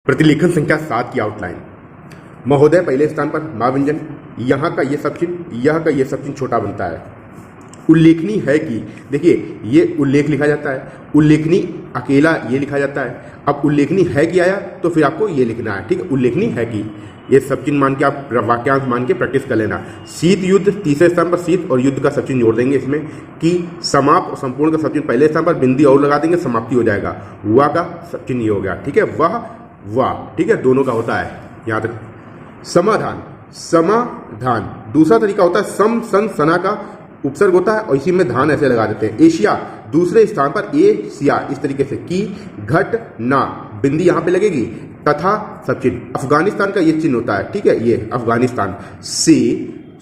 प्रतिलेखन संख्या 7 की आउटलाइन। महोदय पहले स्थान पर माँ व्यंजन, यहाँ का ये सब चिन्ह, यहाँ का ये सब चिन्ह छोटा बनता है। उल्लेखनीय है कि देखिए ये उल्लेख लिखा जाता है, उल्लेखनीय अकेला ये लिखा जाता है। अब उल्लेखनीय है कि आया तो फिर आपको ये लिखना है, ठीक है। उल्लेखनीय है कि ये सब चिन्ह मान के आप वाक्यांश मान के प्रैक्टिस कर लेना। शीत युद्ध तीसरे स्थान पर, शीत और युद्ध का सब चिन्ह जोड़ देंगे इसमें। कि समाप्त और संपूर्ण का सब चिन्ह पहले स्थान पर, बिंदी और लगा देंगे, समाप्ति हो जाएगा। हुआ का सब चिन्ह ये हो गया, ठीक है। वह वाह, ठीक है, दोनों का होता है यहाँ तक। समाधान, समाधान दूसरा तरीका होता है सम सन सना का उपसर्ग होता है और इसी में धान ऐसे लगा देते हैं। एशिया दूसरे स्थान पर, एशिया इस तरीके से। की घट ना बिंदी यहाँ पे लगेगी, तथा सब चिन्ह। अफगानिस्तान का ये चिन्ह होता है, ठीक है, ये अफगानिस्तान। से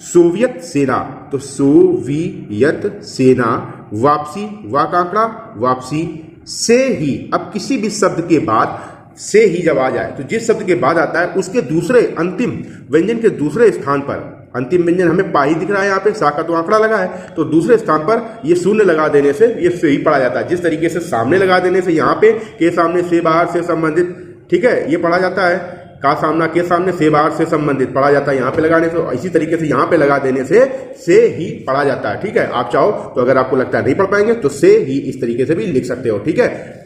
सोवियत सेना, तो सोवियत सेना। वापसी, वा का आंकड़ा, वापसी। से ही, अब किसी भी शब्द के बाद से ही जब आ जाए तो जिस शब्द के बाद आता है उसके दूसरे अंतिम व्यंजन के दूसरे स्थान पर, अंतिम व्यंजन हमें पा ही दिख रहा है यहाँ पे, सा का तो आंकड़ा लगा है, तो दूसरे स्थान पर ये शून्य लगा देने से ये से ही पढ़ा जाता है। जिस तरीके से सामने लगा देने से यहाँ पे के सामने से बाहर से संबंधित, ठीक है, ये पढ़ा जाता है। का सामना के सामने से बाहर से संबंधित पढ़ा जाता है यहाँ पे लगाने से, इसी तरीके से यहाँ पे लगा देने से ही पढ़ा जाता है, ठीक है। आप चाहो तो अगर आपको लगता है नहीं पढ़ पाएंगे तो से ही इस तरीके से भी लिख सकते हो, ठीक है।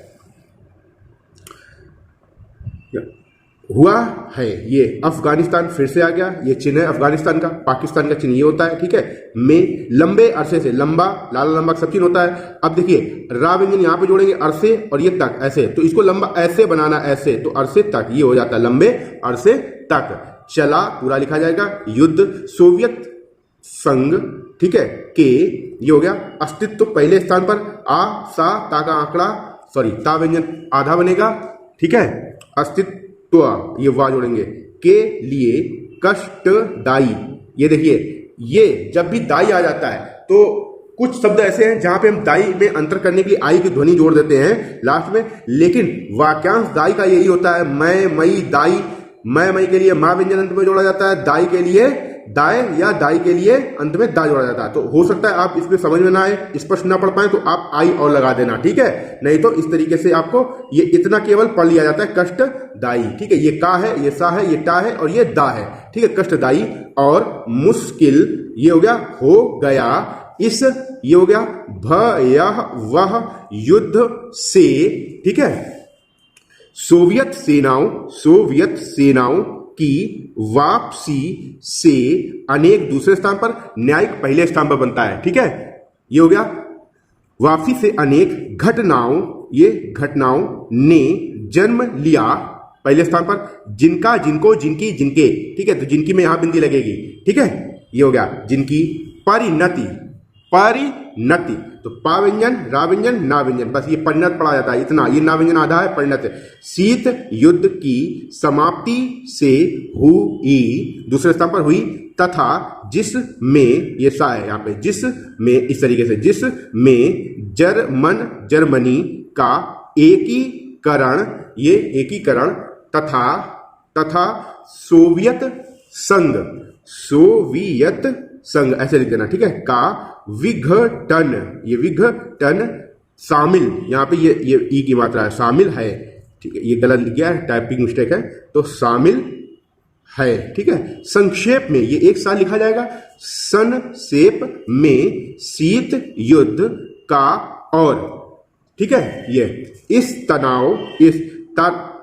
हुआ है ये अफगानिस्तान फिर से आ गया, ये चिन्ह है अफगानिस्तान का। पाकिस्तान का चिन्ह ये होता है, ठीक है। में लंबे अरसे से, लंबा लाला लंबा सब चिन्ह होता है। अब देखिए रा व्यंजन यहाँ पे जोड़ेंगे अरसे और ये तक ऐसे, तो इसको लंबा ऐसे बनाना, ऐसे, तो अरसे तक ये हो जाता है, लंबे अरसे तक। चला पूरा लिखा जाएगा। युद्ध सोवियत संघ, ठीक है, के ये हो गया। अस्तित्व पहले स्थान पर, आ सा ता का आंकड़ा, सॉरी ता व्यंजन आधा बनेगा, ठीक है। अस्तित्व तो ये वाह जोड़ेंगे। के लिए कष्टदायी, ये देखिए ये जब भी दाई आ जाता है तो कुछ शब्द ऐसे हैं जहां पे हम दाई में अंतर करने के लिए आई की ध्वनि जोड़ देते हैं लास्ट में, लेकिन वाक्यांश दाई का यही होता है। मैं मई दाई, मैं मई के लिए माँ व्यंजन अंत में जोड़ा जाता है, दाई के लिए दाए या दाई के लिए अंत में दा जोड़ा जाता है। तो हो सकता है आप इसमें समझ में ना आए, स्पष्ट ना पढ़ पाए, तो आप आई और लगा देना, ठीक है। नहीं तो इस तरीके से आपको ये इतना केवल पढ़ लिया जाता है, कष्टदायी, ठीक है। ये का है, ये सा है, ये टा है और ये दा है, ठीक है, कष्टदायी। और मुश्किल ये हो गया, हो गया। इस ये हो गया भयः वह युद्ध से, ठीक है। सोवियत सेनाओं की वापसी से अनेक दूसरे स्थान पर, न्यायिक पहले स्थान पर बनता है, ठीक है। ये हो गया वापसी से अनेक घटनाओं, ये घटनाओं ने जन्म लिया पहले स्थान पर। जिनका, जिनको, जिनकी, जिनके, ठीक है, तो जिनकी में यहां बिंदी लगेगी, ठीक है। ये हो गया जिनकी। परिणति, परिणति, तो पा व्यंजन रा व्यंजन ना व्यंजन, बस ये परिणत पढ़ा जाता है इतना, ये ना व्यंजन आधा है, परिणत। शीत युद्ध की समाप्ति से हुई, दूसरे स्थान पर हुई, तथा जिसमें, ये सा है यहाँ पे, जिसमें इस तरीके से, जिसमें जर्मनी का एकीकरण, ये एकीकरण, तथा सोवियत संघ ऐसे लिख देना, ठीक है। का विघटन, ये विघटन शामिल, यहाँ पे ये ई की मात्रा है, शामिल है, ठीक है। ये गलत लिख गया है, टाइपिंग मिस्टेक है, तो शामिल है, ठीक है। संक्षेप में ये एक साथ लिखा जाएगा। संक्षेप में शीत युद्ध का और, ठीक है, ये इस तनाव, इस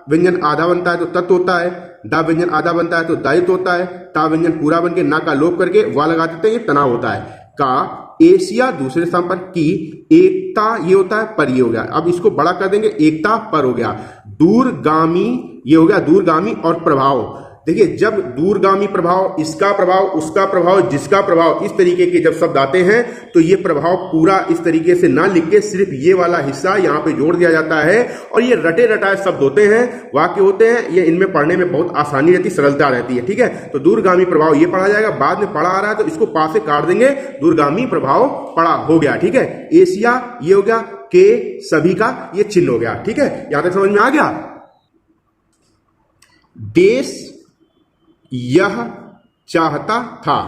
व्यंजन आधा बनता है तो तत्व होता है, दा व्यंजन आधा बनता है तो दायित्व होता है, ता व्यंजन पूरा बन के ना का लोप करके वा लगा देते हैं, ये तनाव होता है। का एशिया दूसरे स्थान पर, की एकता ये होता है, पर ये हो गया। अब इसको बड़ा कर देंगे, एकता पर हो गया। दूरगामी ये हो गया, दूरगामी और प्रभाव। देखिए जब दूरगामी प्रभाव, इसका प्रभाव, उसका प्रभाव, जिसका प्रभाव, इस तरीके के जब शब्द आते हैं तो ये प्रभाव पूरा इस तरीके से ना लिख के सिर्फ ये वाला हिस्सा यहाँ पे जोड़ दिया जाता है। और ये रटे रटाए शब्द होते हैं, वाक्य होते हैं, ये इनमें पढ़ने में बहुत आसानी रहती, सरलता रहती है, ठीक है। तो दूरगामी प्रभाव ये पढ़ा जाएगा, बाद में पढ़ा आ रहा है तो इसको पा से काट देंगे, दूरगामी प्रभाव पढ़ा हो गया, ठीक है। एशिया ये हो गया, के सभी का ये चिन्ह हो गया, ठीक है। यहां तक समझ में आ गया। देश यह चाहता था,